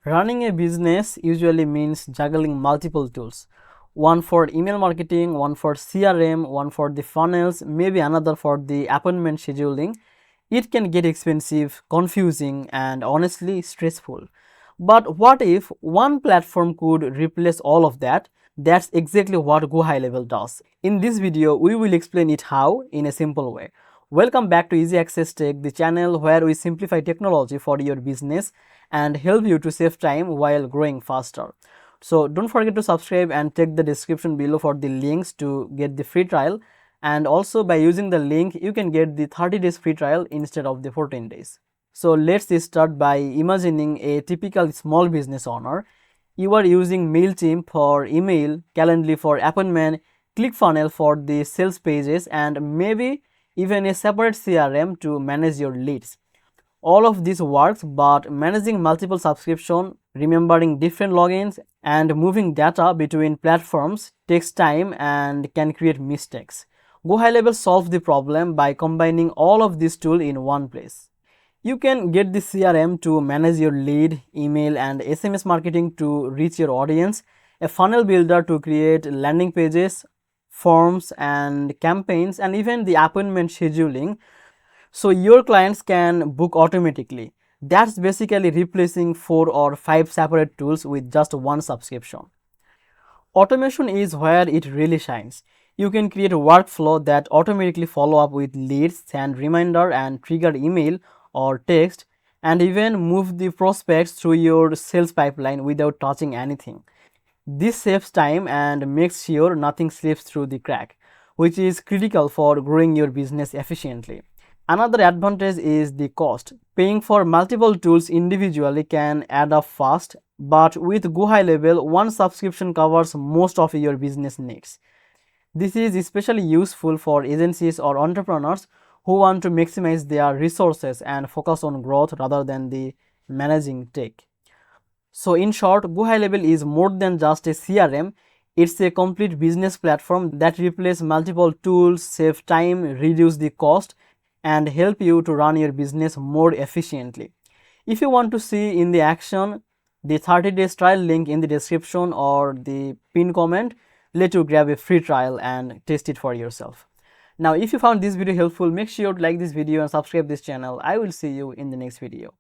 Running a business usually means juggling multiple tools. One for email marketing, one for CRM, one for the funnels, maybe another for the appointment scheduling. It can get expensive, confusing, and honestly stressful. But what if one platform could replace all of that? That's exactly what Go High Level does. In this video, we will explain it how in a simple way. Welcome back to Easy Access Tech, the channel where we simplify technology for your business and help you to save time while growing faster. So don't forget to subscribe and check the description below for the links to get the free trial, and also by using the link you can get the 30 days free trial instead of the 14 days. So let's start by imagining a typical small business owner. You are using MailChimp for email, Calendly for appointment, ClickFunnels for the sales pages, and maybe even a separate CRM to manage your leads. All of this works, but managing multiple subscriptions, remembering different logins, and moving data between platforms takes time and can create mistakes. Go High Level solves the problem by combining all of these tools in one place. You can get the CRM to manage your lead, email, and SMS marketing to reach your audience, a funnel builder to create landing pages, forms, and campaigns, and even the appointment scheduling so your clients can book automatically. That's basically replacing 4 or 5 separate tools with just one subscription. Automation is where it really shines. You can create a workflow that automatically follow up with leads, send reminder, and trigger email or text, and even move the prospects through your sales pipeline without touching anything. This saves time and makes sure nothing slips through the crack, which is critical for growing your business efficiently. Another advantage is the cost. Paying for multiple tools individually can add up fast, but with Go High Level, one subscription covers most of your business needs. This is especially useful for agencies or entrepreneurs who want to maximize their resources and focus on growth rather than the managing tech. So in short, Go High Level is more than just a CRM. It's a complete business platform that replaces multiple tools, save time, reduce the cost, and help you to run your business more efficiently. If you want to see in the action, the 30 days trial link in the description or the pinned comment let you grab a free trial and test it for yourself. Now if you found this video helpful, make sure to like this video and subscribe this channel. I will see you in the next video.